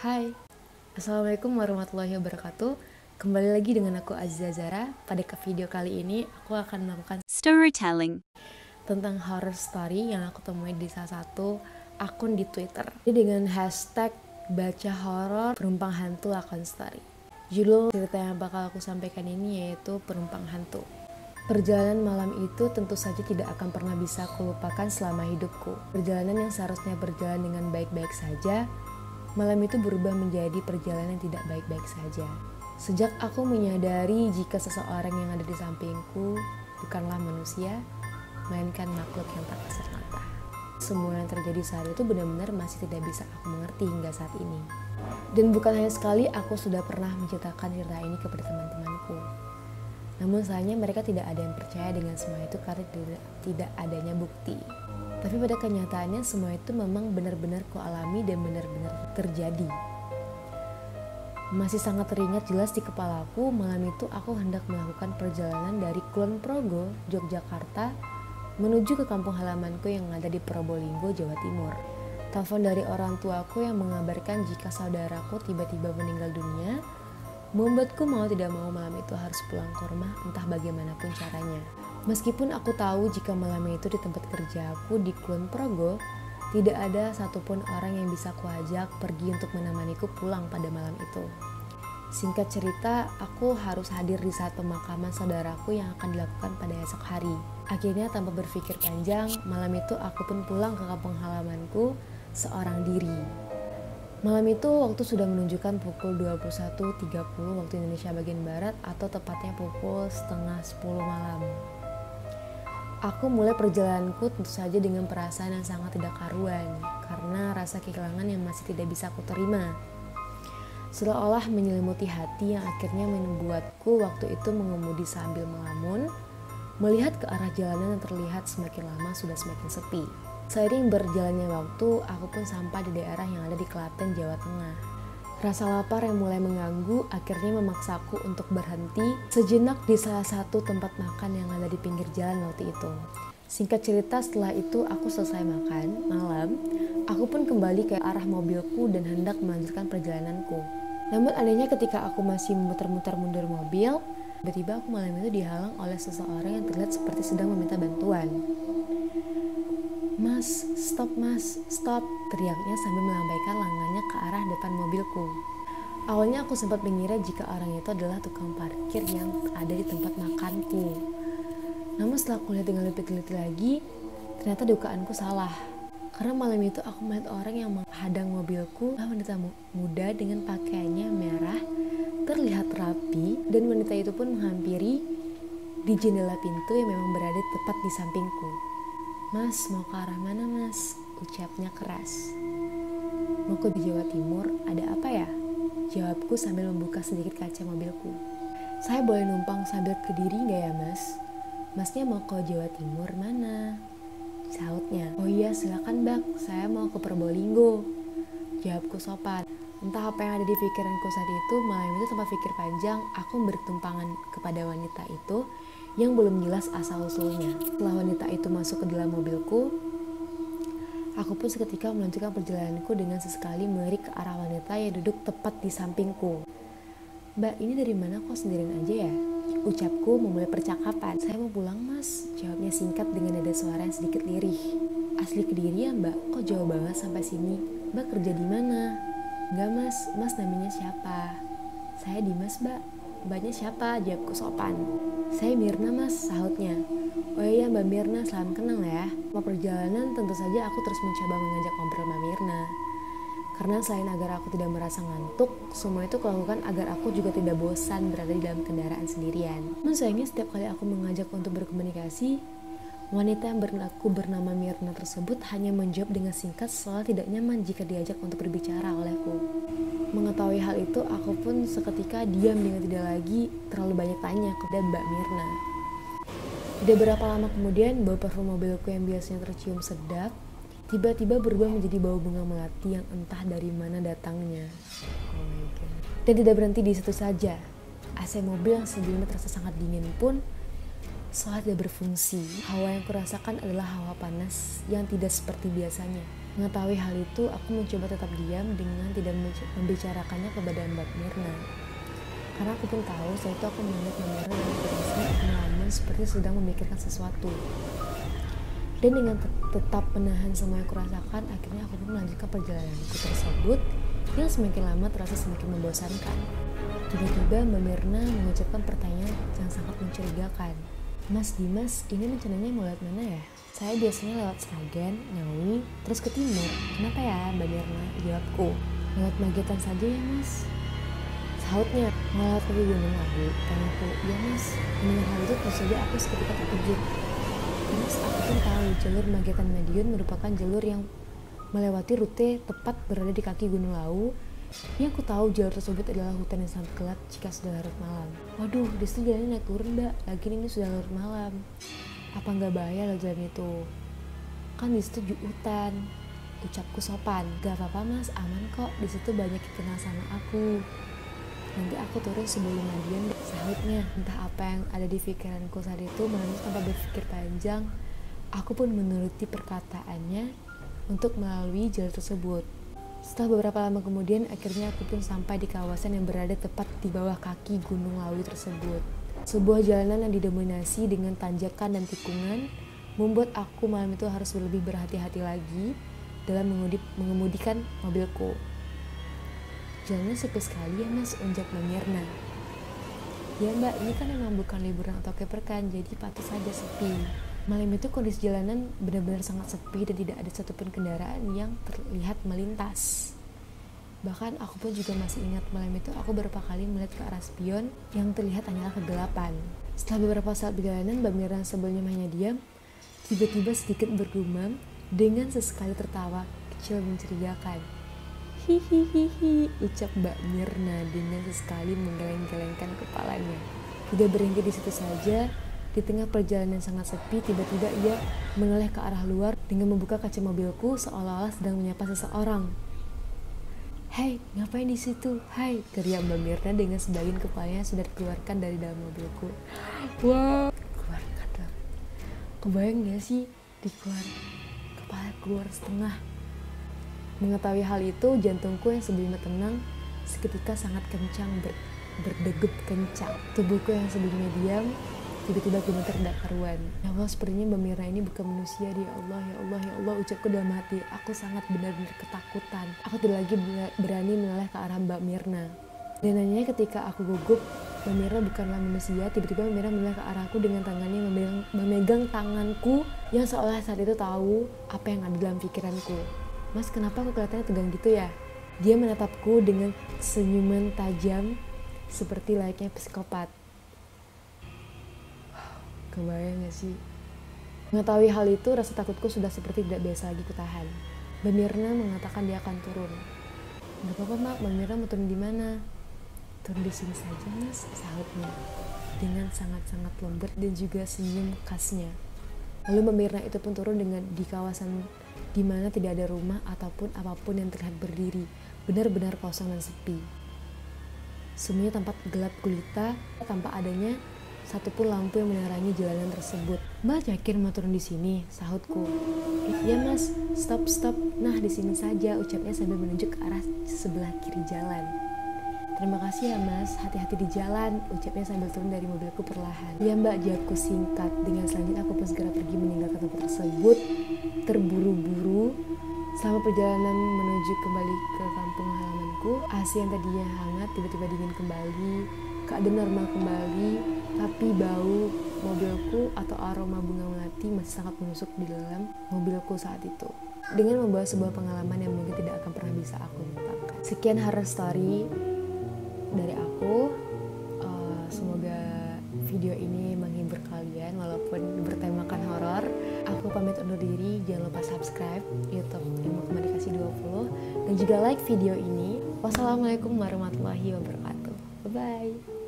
Hai, Assalamualaikum warahmatullahi wabarakatuh. Kembali lagi dengan aku Aziza Zara. Pada video kali ini aku akan melakukan storytelling tentang horror story yang aku temui di salah satu akun di Twitter. Jadi dengan hashtag baca horor penumpang hantu akun story. Judul cerita yang bakal aku sampaikan ini yaitu penumpang hantu. Perjalanan malam itu tentu saja tidak akan pernah bisa kulupakan selama hidupku. Perjalanan yang seharusnya berjalan dengan baik-baik saja, malam itu berubah menjadi perjalanan yang tidak baik-baik saja. Sejak aku menyadari jika seseorang yang ada di sampingku bukanlah manusia, melainkan makhluk yang tak kasat mata. Semua yang terjadi saat itu benar-benar masih tidak bisa aku mengerti hingga saat ini. Dan bukan hanya sekali aku sudah pernah menceritakan cerita ini kepada teman-temanku. Namun sayangnya mereka tidak ada yang percaya dengan semua itu karena tidak adanya bukti. Tapi pada kenyataannya semua itu memang benar-benar kualami dan benar-benar terjadi. Masih sangat teringat jelas di kepalaku, malam itu aku hendak melakukan perjalanan dari Kulon Progo, Yogyakarta, menuju ke kampung halamanku yang ada di Probolinggo, Jawa Timur. Telepon dari orang tuaku yang mengabarkan jika saudaraku tiba-tiba meninggal dunia, membuatku mau tidak mau malam itu harus pulang ke rumah entah bagaimanapun caranya. Meskipun aku tahu jika malam itu di tempat kerjaku di Kulon Progo, tidak ada satupun orang yang bisa kuajak pergi untuk menemaniku pulang pada malam itu. Singkat cerita, aku harus hadir di saat pemakaman saudaraku yang akan dilakukan pada esok hari. Akhirnya tanpa berpikir panjang, malam itu aku pun pulang ke kampung halamanku seorang diri. Malam itu waktu sudah menunjukkan pukul 21.30 waktu Indonesia bagian Barat atau tepatnya pukul setengah 10 malam. Aku mulai perjalananku tentu saja dengan perasaan yang sangat tidak karuan karena rasa kehilangan yang masih tidak bisa aku terima. Seolah-olah menyelimuti hati yang akhirnya membuatku waktu itu mengemudi sambil melamun, melihat ke arah jalanan yang terlihat semakin lama sudah semakin sepi. Seiring berjalannya waktu, aku pun sampai di daerah yang ada di Klaten, Jawa Tengah. Rasa lapar yang mulai mengganggu akhirnya memaksaku untuk berhenti sejenak di salah satu tempat makan yang ada di pinggir jalan waktu itu. Singkat cerita, setelah itu aku selesai makan malam, aku pun kembali ke arah mobilku dan hendak melanjutkan perjalananku. Namun anehnya ketika aku masih memutar-mutar mundur mobil, tiba-tiba aku malam itu dihalang oleh seseorang yang terlihat seperti sedang meminta bantuan. Mas, stop, teriaknya sambil melambaikan lengannya ke arah depan mobilku. Awalnya aku sempat mengira jika orang itu adalah tukang parkir yang ada di tempat makanku. Namun setelah aku lihat dengan lebih teliti lagi, ternyata dugaanku salah. Karena malam itu aku melihat orang yang menghadang mobilku, wanita muda dengan pakaiannya merah, terlihat rapi, dan wanita itu pun menghampiri di jendela pintu yang memang berada tepat di sampingku. Mas, mau ke arah mana mas? Ucapnya keras. Mau ke Jawa Timur, ada apa ya? Jawabku sambil membuka sedikit kaca mobilku. Saya boleh numpang sambil ke Kediri gak ya mas? Masnya mau ke Jawa Timur mana? Sahutnya. Oh iya silakan bang, saya mau ke Probolinggo. Jawabku sopan. Entah apa yang ada di pikiranku saat itu, malam itu tanpa pikir panjang, aku bertumpangan kepada wanita itu yang belum jelas asal-usulnya. Setelah wanita itu masuk ke dalam mobilku, aku pun seketika melanjutkan perjalananku dengan sesekali melirik ke arah wanita yang duduk tepat di sampingku. Mbak, ini dari mana kok sendirian aja ya? Ucapku memulai percakapan. Saya mau pulang mas, jawabnya singkat dengan nada suara yang sedikit lirih. Asli Kediri ya mbak, kok jauh banget sampai sini? Mbak kerja di mana? Enggak mas namanya siapa? Saya Dimas mbak. Mbaknya siapa? Jawabku sopan. Saya Mirna mas, sahutnya. Oh iya Mbak Mirna, salam kenal ya. Selama perjalanan tentu saja aku terus mencoba mengajak ngobrol Mbak Mirna. Karena selain agar aku tidak merasa ngantuk, semua itu kulakukan agar aku juga tidak bosan berada di dalam kendaraan sendirian. Namun sayangnya setiap kali aku mengajak untuk berkomunikasi, wanita yang bernama Mirna tersebut hanya menjawab dengan singkat seolah tidak nyaman jika diajak untuk berbicara olehku. Mengetahui hal itu, aku pun seketika diam dengan tidak lagi terlalu banyak tanya kepada Mbak Mirna. Tidak berapa lama kemudian, bau parfum mobilku yang biasanya tercium sedap, tiba-tiba berubah menjadi bau bunga melati yang entah dari mana datangnya. Oh my God. Dan tidak berhenti di situ saja. AC mobil yang sebelumnya terasa sangat dingin pun seolah tidak berfungsi. Hawa yang kurasakan adalah hawa panas yang tidak seperti biasanya. Mengetahui hal itu, aku mencoba tetap diam dengan tidak membicarakannya kepada Mbak Mirna. Karena aku pun tahu saat itu aku melihat Mbak Mirna dengan kondisi melamun seperti sedang memikirkan sesuatu. Dan dengan tetap menahan semua yang kurasakan, akhirnya aku pun melanjutkan perjalananku tersebut yang semakin lama terasa semakin membosankan. Tiba-tiba Mbak Mirna mengucapkan pertanyaan yang sangat mencurigakan. Mas Dimas, ini rencananya mau lewat mana ya? Saya biasanya lewat Sragen, Ngawi, terus ke timur. Kenapa ya Mbak Mirna? Jawabku. Lewat Magetan saja ya mas. Sahutnya, mau lewat ke Gunung Lawu. Tanyaku, ya mas. Mendengar hal itu tentu saja aku seketika terkejut. Terus aku pun tahu jalur Magetan Madiun merupakan jalur yang melewati rute tepat berada di kaki Gunung Lawu. Yang aku tahu jalur tersebut adalah hutan yang sangat gelap jika sudah larut malam. Waduh, di situ jalannya naik turun mbak, lagi ini sudah larut malam. Apa nggak bahaya lo jalan itu? Kan di situ hutan. Ucapku sopan. Gak apa-apa mas, aman kok. Di situ banyak yang kenal sama aku. Nanti aku turun sebelum Madiun. Sahutnya, entah apa yang ada di pikiranku saat itu, menangis tanpa berpikir panjang. Aku pun menuruti perkataannya untuk melalui jalur tersebut. Setelah beberapa lama kemudian, akhirnya aku pun sampai di kawasan yang berada tepat di bawah kaki Gunung Lawu tersebut. Sebuah jalanan yang didominasi dengan tanjakan dan tikungan membuat aku malam itu harus lebih berhati-hati lagi dalam mengemudikan mobilku. Jalannya sepi sekali ya mas, unjak Mbak Mirna. Ya mbak, ini kan memang bukan liburan atau keperkan, jadi patut saja sepi. Malam itu kondisi jalanan benar-benar sangat sepi dan tidak ada satupun kendaraan yang terlihat melintas. Bahkan aku pun juga masih ingat malam itu aku beberapa kali melihat ke arah spion yang terlihat hanyalah kegelapan. Setelah beberapa saat perjalanan, Mbak Mirna sebelumnya hanya diam, tiba-tiba sedikit bergumam dengan sesekali tertawa kecil mencurigakan. Hihihihi, ucap Mbak Mirna dengan sesekali menggeleng-gelengkan kepalanya. Tidak berhenti di situ saja. Di tengah perjalanan yang sangat sepi, tiba-tiba ia menoleh ke arah luar dengan membuka kaca mobilku seolah-olah sedang menyapa seseorang. Hei, ngapain di situ? Hai, teriak Mbak Mirna dengan sebagian kepalanya sudah dikeluarkan dari dalam mobilku. Wah, keluarkan dong. Kebayang gak sih dikeluar kepala keluar setengah? Mengetahui hal itu, jantungku yang sebelumnya tenang seketika sangat kencang berdegup kencang. Tubuhku yang sebelumnya diam tiba-tiba gemeter tidak karuan. Ya Allah, sepertinya Mbak Mirna ini bukan manusia. Ya Allah, ya Allah, ya Allah, ucapku dalam hati. Aku sangat benar-benar ketakutan. Aku tidak lagi berani menoleh ke arah Mbak Mirna. Dan hanya ketika aku gugup, Mbak Mirna bukanlah manusia. Tiba-tiba Mbak Mirna menoleh ke arahku dengan tangannya memegang tanganku yang seolah saat itu tahu apa yang ada dalam pikiranku. Mas, kenapa aku kelihatannya tegang gitu ya? Dia menatapku dengan senyuman tajam seperti layaknya psikopat. Kebayang gak sih? Mengetahui hal itu, rasa takutku sudah seperti tidak biasa lagi kutahan. Mbak Mirna mengatakan dia akan turun. Gak apa-apa mbak, Mbak Mirna mau turun di mana? Turun di sini saja mas, sahutnya. Dengan sangat-sangat lembut dan juga senyum khasnya. Lalu Mbak Mirna itu pun turun di kawasan di mana tidak ada rumah ataupun apapun yang terlihat berdiri. Benar-benar kosong dan sepi. Semuanya tampak gelap gulita tanpa adanya satupun lampu yang menerangi jalanan tersebut. Mbak yakin mau turun di sini? Sahutku. Ya mas, stop. Nah di sini saja, ucapnya sambil menunjuk ke arah sebelah kiri jalan. Terima kasih ya mas, hati-hati di jalan, ucapnya sambil turun dari mobilku perlahan. Ya mbak, jawabku singkat. Dengan selanjutnya aku pun segera pergi meninggalkan tempat tersebut, terburu-buru. Selama perjalanan menuju kembali ke kampung halamanku, AC yang tadinya hangat tiba-tiba dingin kembali. Keadaan normal kembali, tapi bau mobilku atau aroma bunga melati masih sangat menusuk di dalam mobilku saat itu. Dengan membawa sebuah pengalaman yang mungkin tidak akan pernah bisa aku lupakan. Sekian horror story dari aku. Semoga video ini menghibur kalian walaupun bertemakan horor. Aku pamit undur diri, jangan lupa subscribe YouTube Ilmu Komunikasi 20 dan juga like video ini. Wassalamualaikum warahmatullahi wabarakatuh. Bye bye.